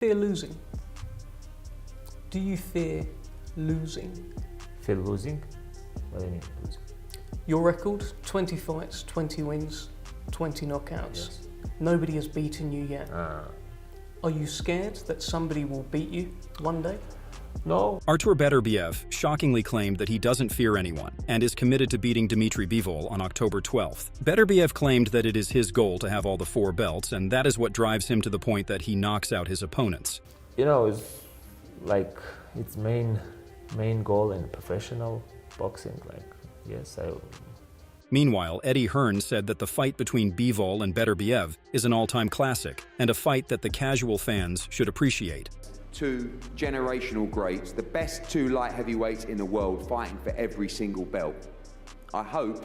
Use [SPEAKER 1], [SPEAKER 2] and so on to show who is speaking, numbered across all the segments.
[SPEAKER 1] Fear losing. Do you fear losing?
[SPEAKER 2] Fear losing? What do you mean losing?
[SPEAKER 1] Your record, 20 fights, 20 wins, 20 knockouts.
[SPEAKER 2] Yes.
[SPEAKER 1] Nobody has beaten you yet. Are you scared that somebody will beat you one day?
[SPEAKER 2] No.
[SPEAKER 3] Artur Beterbiev shockingly claimed that he doesn't fear anyone and is committed to beating Dmitry Bivol on October 12th. Beterbiev claimed that it is his goal to have all the 4 belts, and that is what drives him to the point that he knocks out his opponents.
[SPEAKER 2] You know, it's like its main goal in professional boxing. Like, yes,
[SPEAKER 3] Meanwhile, Eddie Hearn said that the fight between Bivol and Beterbiev is an all-time classic and a fight that the casual fans should appreciate.
[SPEAKER 4] 2 generational greats, the best 2 light heavyweights in the world fighting for every single belt. I hope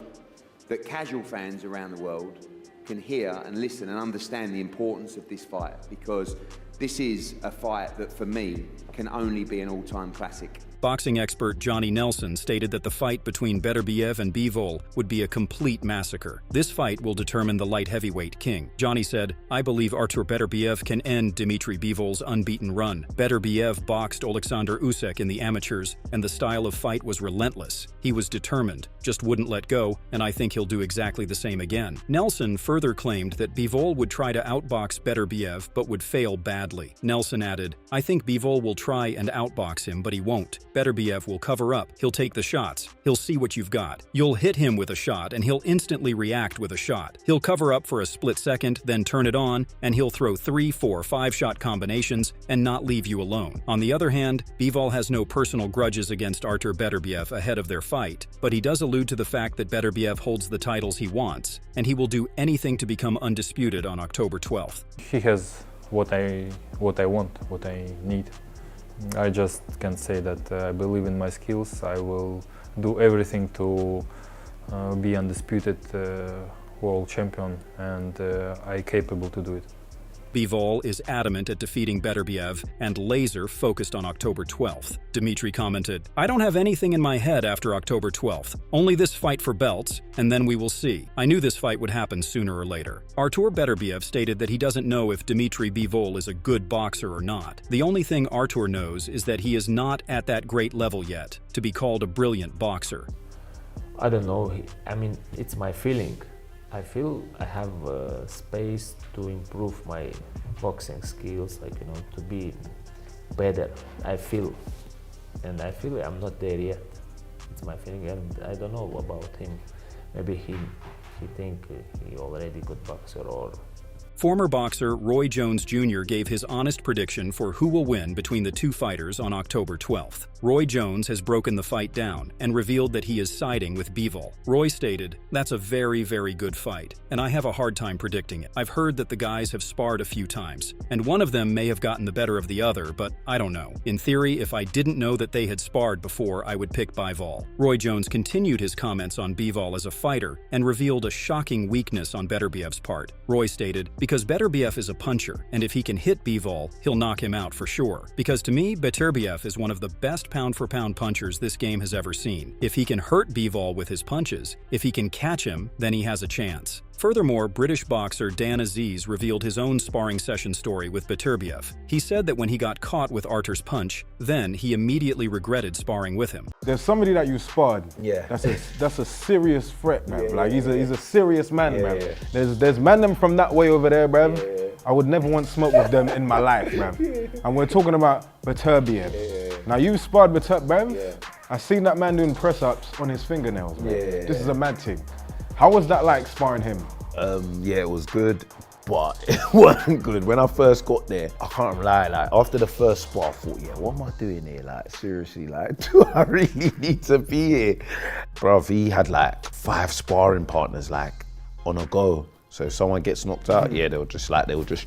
[SPEAKER 4] that casual fans around the world can hear and listen and understand the importance of this fight, because this is a fight that for me can only be an all-time classic.
[SPEAKER 3] Boxing expert Johnny Nelson stated that the fight between Beterbiev and Bivol would be a complete massacre. This fight will determine the light heavyweight king. Johnny said, "I believe Artur Beterbiev can end Dmitry Bivol's unbeaten run. Beterbiev boxed Alexander Usyk in the amateurs, and the style of fight was relentless. He was determined, just wouldn't let go, and I think he'll do exactly the same again." Nelson further claimed that Bivol would try to outbox Beterbiev but would fail badly. Nelson added, "I think Bivol will try and outbox him, but he won't. Beterbiev will cover up, he'll take the shots, he'll see what you've got. You'll hit him with a shot and he'll instantly react with a shot. He'll cover up for a split second, then turn it on, and he'll throw 3, 4, 5-shot combinations and not leave you alone." On the other hand, Bivol has no personal grudges against Artur Beterbiev ahead of their fight, but he does allude to the fact that Beterbiev holds the titles he wants, and he will do anything to become undisputed on October 12th.
[SPEAKER 5] He has what I want, what I need. I just can say that I believe in my skills. I will do everything to be undisputed world champion, and I'm capable to do it.
[SPEAKER 3] Bivol is adamant at defeating Beterbiev and laser-focused on October 12th. Dmitry commented, "I don't have anything in my head after October 12th. Only this fight for belts, and then we will see. I knew this fight would happen sooner or later." Artur Beterbiev stated that he doesn't know if Dmitry Bivol is a good boxer or not. The only thing Artur knows is that he is not at that great level yet to be called a brilliant boxer.
[SPEAKER 2] I don't know. I mean, it's my feeling. I feel I have space to improve my boxing skills, like, you know, to be better. I feel I'm not there yet. It's my feeling, and I don't know about him. Maybe he think he already good boxer, or.
[SPEAKER 3] Former boxer Roy Jones Jr. gave his honest prediction for who will win between the 2 fighters on October 12th. Roy Jones has broken the fight down and revealed that he is siding with Bivol. Roy stated, "That's a very, very good fight, and I have a hard time predicting it. I've heard that the guys have sparred a few times, and one of them may have gotten the better of the other, but I don't know. In theory, if I didn't know that they had sparred before, I would pick Bivol." Roy Jones continued his comments on Bivol as a fighter and revealed a shocking weakness on Beterbiev's part. Roy stated, "Because Beterbiev is a puncher, and if he can hit Bivol, he'll knock him out for sure. Because to me, Beterbiev is one of the best pound-for-pound punchers this game has ever seen. If he can hurt Bivol with his punches, if he can catch him, then he has a chance." Furthermore, British boxer Dan Aziz revealed his own sparring session story with Beterbiev. He said that when he got caught with Artur's punch, then he immediately regretted sparring with him.
[SPEAKER 6] There's somebody that you sparred.
[SPEAKER 7] Yeah.
[SPEAKER 6] That's a serious threat, man. Like, he's a serious man, man.
[SPEAKER 7] Yeah.
[SPEAKER 6] There's man them from that way over there, bruv. I would never want smoke with them in my life, bruv. And we're talking about Beterbiev. Now, you sparred Beterbiev. I seen that man doing press-ups on his fingernails, man. This is a mad thing. How was that like, sparring him?
[SPEAKER 7] Yeah, it was good, but it wasn't good. When I first got there, I can't lie, like, after the first spar, I thought, yeah, what am I doing here? Like, seriously, like, do I really need to be here? Bruv, he had like 5 sparring partners, like, on a go. So if someone gets knocked out, yeah, they'll just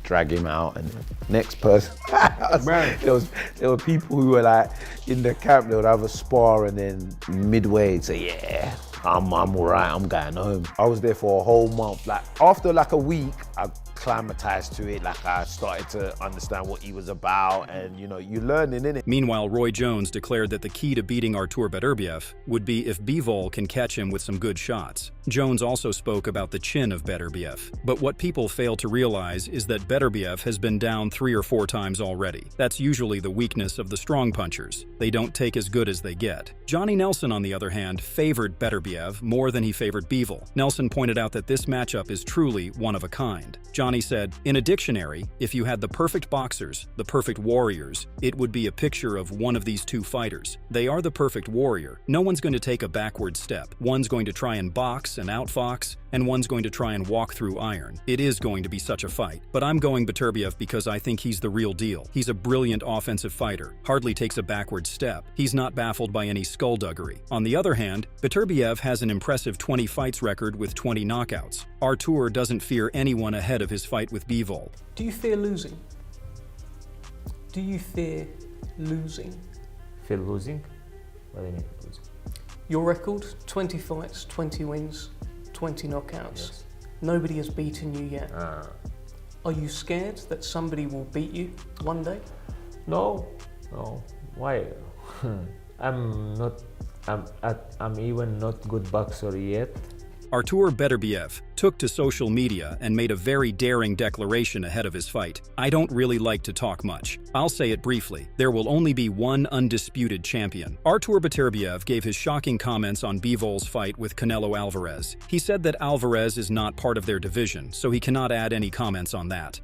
[SPEAKER 7] drag him out, and next person. There were people who were like in the camp, they would have a spar, and then midway say, yeah, I'm all right, I'm going home. I was there for a whole month. Like, after like a week, I acclimatized to it. Like I started to understand what he was about, and you know, you're learning in it.
[SPEAKER 3] Meanwhile, Roy Jones declared that the key to beating Artur Beterbiev would be if Bivol can catch him with some good shots. Jones also spoke about the chin of Beterbiev. But what people fail to realize is that Beterbiev has been down 3 or 4 times already. That's usually the weakness of the strong punchers. They don't take as good as they get. Johnny Nelson, on the other hand, favored Beterbiev more than he favored Bivol. Nelson pointed out that this matchup is truly one of a kind. Johnny said, "In a dictionary, if you had the perfect boxers, the perfect warriors, it would be a picture of one of these two fighters. They are the perfect warrior. No one's going to take a backward step. One's going to try and box and outfox, and one's going to try and walk through iron. It is going to be such a fight. But I'm going Beterbiev because I think he's the real deal. He's a brilliant offensive fighter, hardly takes a backward step. He's not baffled by any skullduggery." On the other hand, Beterbiev has an impressive 20 fights record with 20 knockouts. Artur doesn't fear anyone ahead of his fight with Bivol.
[SPEAKER 1] Do you fear losing? Do you fear losing?
[SPEAKER 2] Feel losing? What do you mean losing?
[SPEAKER 1] Your record, 20 fights, 20 wins, 20 knockouts.
[SPEAKER 2] Yes.
[SPEAKER 1] Nobody has beaten you yet. Are you scared that somebody will beat you one day?
[SPEAKER 2] No. Why? I'm even not good boxer yet.
[SPEAKER 3] Artur Beterbiev took to social media and made a very daring declaration ahead of his fight. "I don't really like to talk much. I'll say it briefly. There will only be one undisputed champion." Artur Beterbiev gave his shocking comments on Bivol's fight with Canelo Alvarez. He said that Alvarez is not part of their division, so he cannot add any comments on that.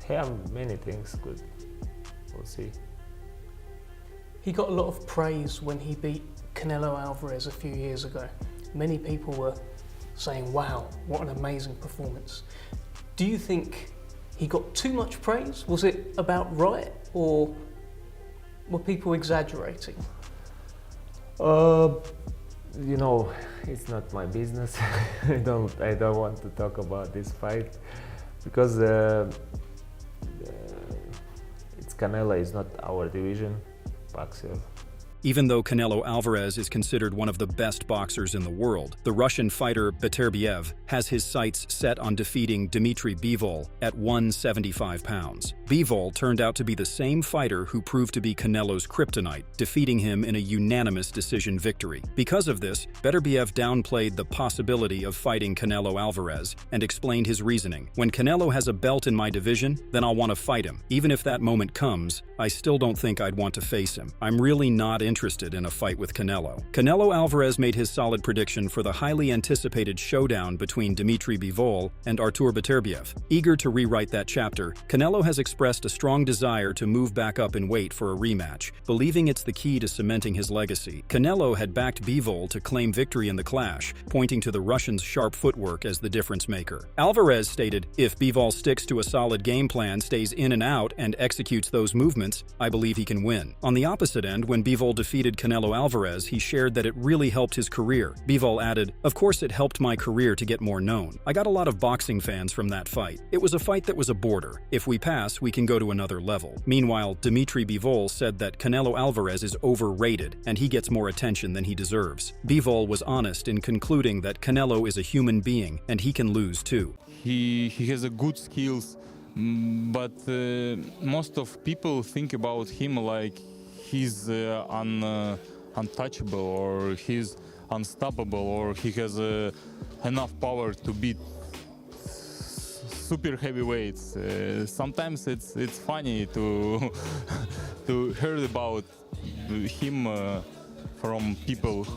[SPEAKER 2] He have many things good. We'll see.
[SPEAKER 1] He got a lot of praise when he beat Canelo Alvarez a few years ago. Many people were saying, "Wow, what an amazing performance." Do you think he got too much praise? Was it about right, or were people exaggerating?
[SPEAKER 2] You know, it's not my business. I don't want to talk about this fight because it's Canelo is not our division boxer.
[SPEAKER 3] Even though Canelo Alvarez is considered one of the best boxers in the world, the Russian fighter Beterbiev has his sights set on defeating Dmitry Bivol at 175 pounds. Bivol turned out to be the same fighter who proved to be Canelo's kryptonite, defeating him in a unanimous decision victory. Because of this, Beterbiev downplayed the possibility of fighting Canelo Alvarez and explained his reasoning. "When Canelo has a belt in my division, then I'll want to fight him. Even if that moment comes, I still don't think I'd want to face him. I'm really not interested in a fight with Canelo." Canelo Alvarez made his solid prediction for the highly anticipated showdown between Dmitry Bivol and Artur Beterbiev. Eager to rewrite that chapter, Canelo has expressed a strong desire to move back up in weight for a rematch, believing it's the key to cementing his legacy. Canelo had backed Bivol to claim victory in the clash, pointing to the Russian's sharp footwork as the difference maker. Alvarez stated, "If Bivol sticks to a solid game plan, stays in and out, and executes those movements, I believe he can win." On the opposite end, when Bivol defeated Canelo Alvarez, he shared that it really helped his career. Bivol added, "Of course it helped my career to get more known. I got a lot of boxing fans from that fight. It was a fight that was a border. If we pass, we can go to another level." Meanwhile, Dmitry Bivol said that Canelo Alvarez is overrated and he gets more attention than he deserves. Bivol was honest in concluding that Canelo is a human being and he can lose too.
[SPEAKER 8] He has a good skills, but most of people think about him like he's untouchable, or he's unstoppable, or he has enough power to beat super heavyweights. Sometimes it's funny to to hear about him from people.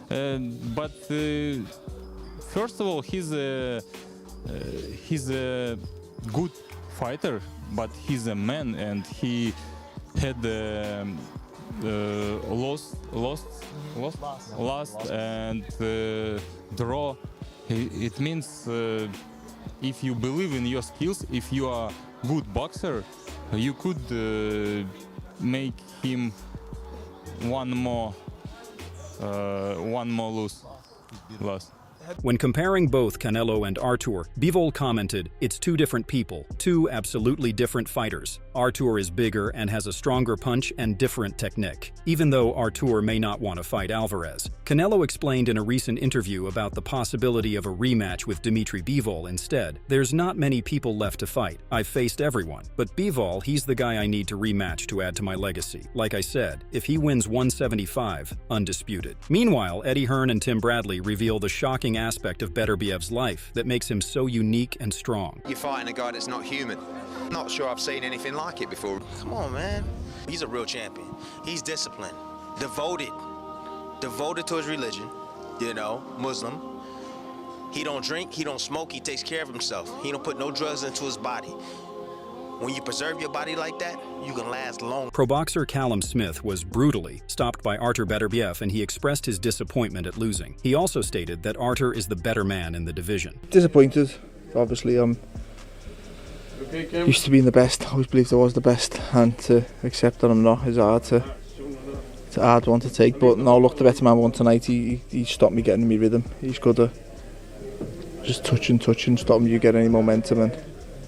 [SPEAKER 8] But first of all, he's a good fighter, but he's a man, and he had lost and draw. It means if you believe in your skills, if you are a good boxer, you could make him one more loss.
[SPEAKER 3] When comparing both Canelo and Artur, Bivol commented, "It's two different people, two absolutely different fighters. Artur is bigger and has a stronger punch and different technique, even though Artur may not want to fight Alvarez." Canelo explained in a recent interview about the possibility of a rematch with Dmitry Bivol instead. "There's not many people left to fight. I've faced everyone. But Bivol, he's the guy I need to rematch to add to my legacy. Like I said, if he wins 175, undisputed." Meanwhile, Eddie Hearn and Tim Bradley reveal the shocking aspect of Beterbiev's life that makes him so unique and strong.
[SPEAKER 9] You're fighting a guy that's not human. Not sure I've seen anything like it before.
[SPEAKER 10] Come on, man. He's a real champion. He's disciplined, devoted to his religion, Muslim. He don't drink, he don't smoke, he takes care of himself. He don't put no drugs into his body. When you preserve your body like that, you can last long.
[SPEAKER 3] Pro boxer Callum Smith was brutally stopped by Artur Beterbiev, and he expressed his disappointment at losing. He also stated that Artur is the better man in the division.
[SPEAKER 11] Disappointed, obviously. Used to being the best. I always believed I was the best, and to accept that I'm not is hard hard one to take. But no, look, the better man won tonight. He stopped me getting in my rhythm. He's good at just touching, stopping you get any momentum, and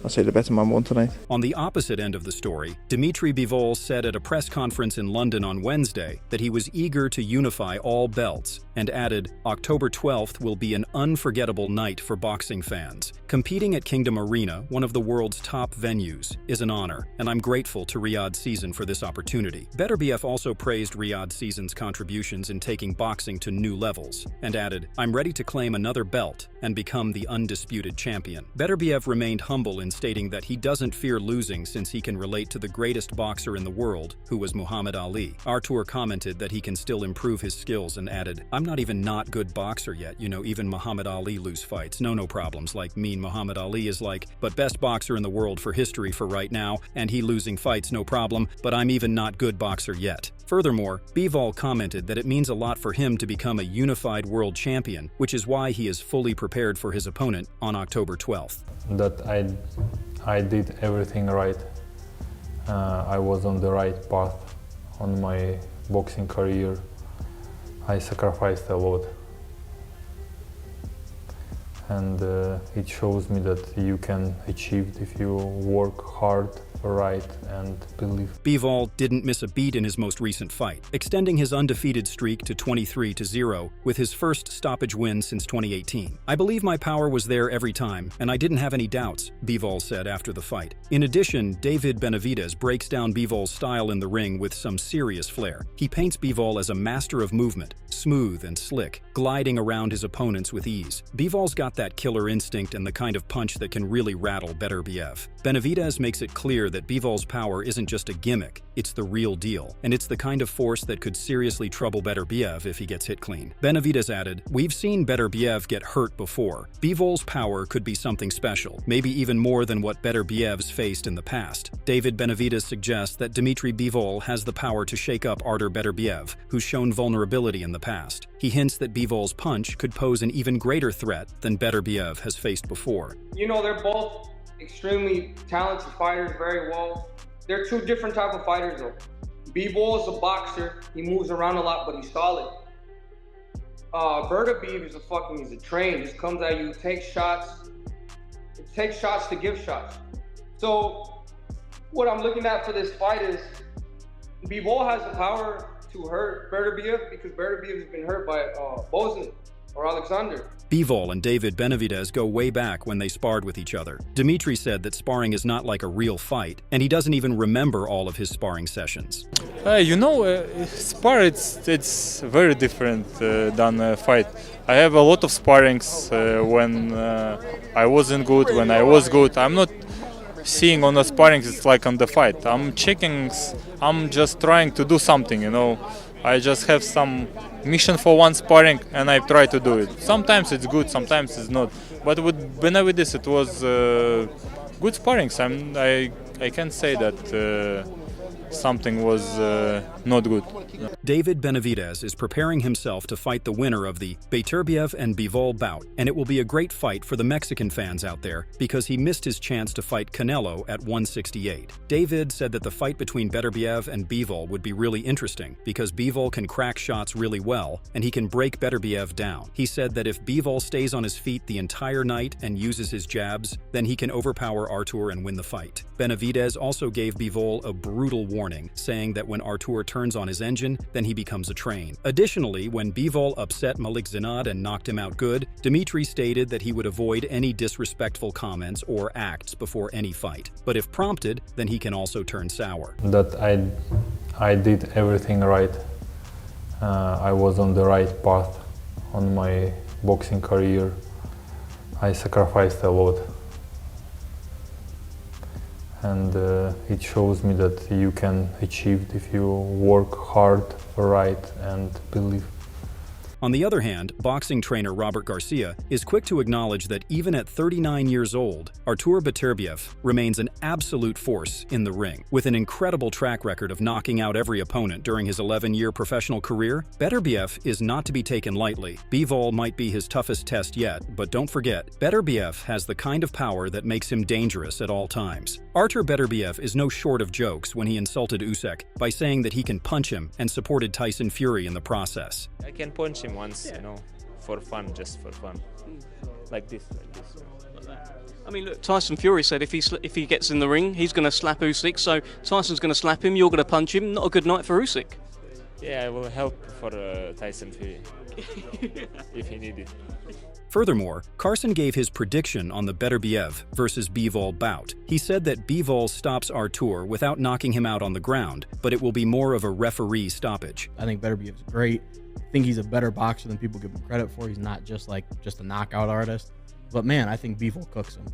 [SPEAKER 11] I'll say the better man won tonight.
[SPEAKER 3] On the opposite end of the story, Dmitry Bivol said at a press conference in London on Wednesday that he was eager to unify all belts and added, "October 12th will be an unforgettable night for boxing fans. Competing at Kingdom Arena, one of the world's top venues, is an honor, and I'm grateful to Riyadh Season for this opportunity." Beterbiev also praised Riyadh Season's contributions in taking boxing to new levels and added, "I'm ready to claim another belt and become the undisputed champion." Beterbiev remained humble in stating that he doesn't fear losing since he can relate to the greatest boxer in the world, who was Muhammad Ali. Artur commented that he can still improve his skills and added, "I'm not even not good boxer yet, even Muhammad Ali lose fights, no problems, like mean Muhammad Ali is like, but best boxer in the world for history for right now, and he losing fights no problem, but I'm even not good boxer yet." Furthermore, Bivol commented that it means a lot for him to become a unified world champion, which is why he is fully prepared for his opponent on October 12th.
[SPEAKER 5] That I did everything right. I was on the right path on my boxing career. I sacrificed a lot. And it shows me that you can achieve it if you work hard, right, and believe.
[SPEAKER 3] Bivol didn't miss a beat in his most recent fight, extending his undefeated streak to 23-0 with his first stoppage win since 2018. "I believe my power was there every time, and I didn't have any doubts," Bivol said after the fight. In addition, David Benavidez breaks down Bivol's style in the ring with some serious flair. He paints Bivol as a master of movement, smooth and slick, gliding around his opponents with ease. Bivol's got that killer instinct and the kind of punch that can really rattle Beterbiev. Benavidez makes it clear that Bivol's power isn't just a gimmick, it's the real deal, and it's the kind of force that could seriously trouble Beterbiev if he gets hit clean. Benavidez added, "We've seen Beterbiev get hurt before. Bivol's power could be something special, maybe even more than what Beterbiev's faced in the past." David Benavidez suggests that Dmitry Bivol has the power to shake up Artur Beterbiev, who's shown vulnerability in the past. He hints that Bivol's punch could pose an even greater threat than Beterbiev has faced before.
[SPEAKER 12] They're both extremely talented fighters, very well. They're two different type of fighters though. Bivol is a boxer, he moves around a lot, but he's solid. Beterbiev is he's a train, just comes at you, takes shots. It takes shots to give shots. So what I'm looking at for this fight is Bivol has the power to hurt Beterbiev because Beterbiev has been hurt by Bozen or Alexander.
[SPEAKER 3] Bivol and David Benavidez go way back when they sparred with each other. Dmitry said that sparring is not like a real fight, and he doesn't even remember all of his sparring sessions.
[SPEAKER 5] Spar, it's very different than a fight. I have a lot of sparrings when I wasn't good, when I was good. I'm not seeing on the sparrings, it's like on the fight. I'm checking, I'm just trying to do something, I just have some mission for one sparring and I try to do it. Sometimes it's good, sometimes it's not. But with Benavidez it was good sparrings. I can say that
[SPEAKER 8] something was not good.
[SPEAKER 3] David Benavidez is preparing himself to fight the winner of the Beterbiev and Bivol bout, and it will be a great fight for the Mexican fans out there because he missed his chance to fight Canelo at 168. David said that the fight between Beterbiev and Bivol would be really interesting because Bivol can crack shots really well and he can break Beterbiev down. He said that if Bivol stays on his feet the entire night and uses his jabs, then he can overpower Artur and win the fight. Benavidez also gave Bivol a brutal warning, saying that when Artur turns on his engine, then he becomes a train. Additionally, when Bivol upset Malik Zinad and knocked him out good, Dmitry stated that he would avoid any disrespectful comments or acts before any fight. But if prompted, then he can also turn sour.
[SPEAKER 5] That I did everything right. I was on the right path on my boxing career. I sacrificed a lot. And it shows me that you can achieve it if you work hard, right, and believe.
[SPEAKER 3] On the other hand, boxing trainer Robert Garcia is quick to acknowledge that even at 39 years old, Artur Beterbiev remains an absolute force in the ring. With an incredible track record of knocking out every opponent during his 11-year professional career, Beterbiev is not to be taken lightly. Bivol might be his toughest test yet, but don't forget, Beterbiev has the kind of power that makes him dangerous at all times. Artur Beterbiev is no short of jokes when he insulted Usyk by saying that he can punch him and supported Tyson Fury in the process.
[SPEAKER 2] I can punch him once, you know, for fun, just for fun. Like this.
[SPEAKER 1] I mean, look, Tyson Fury said if he gets in the ring, he's going to slap Usyk, so Tyson's going to slap him, you're going to punch him. Not a good night for Usyk.
[SPEAKER 2] Yeah, I will help for Tyson Fury if he needs it.
[SPEAKER 3] Furthermore, Carson gave his prediction on the Beterbiev versus Bivol bout. He said that Bivol stops Artur without knocking him out on the ground, but it will be more of a referee stoppage.
[SPEAKER 13] I think Beterbiev's great. I think he's a better boxer than people give him credit for. He's not just a knockout artist. But man, I think Bivol cooks him.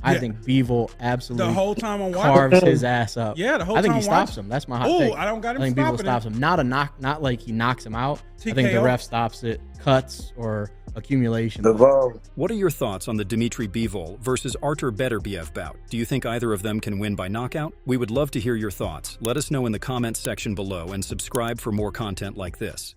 [SPEAKER 13] I think Bivol absolutely
[SPEAKER 14] the whole time I'm
[SPEAKER 13] carves
[SPEAKER 14] watching
[SPEAKER 13] his ass up.
[SPEAKER 14] Yeah, the whole
[SPEAKER 13] I think
[SPEAKER 14] time
[SPEAKER 13] he stops him. That's my hot take.
[SPEAKER 14] I don't got him
[SPEAKER 13] I think
[SPEAKER 14] stopping
[SPEAKER 13] Bivol stops him. Not like he knocks him out.
[SPEAKER 14] TKO.
[SPEAKER 13] I think the ref stops it, cuts or accumulation.
[SPEAKER 3] What are your thoughts on the Dmitry Bivol versus Artur Beterbiev bout? Do you think either of them can win by knockout? We would love to hear your thoughts. Let us know in the comments section below and subscribe for more content like this.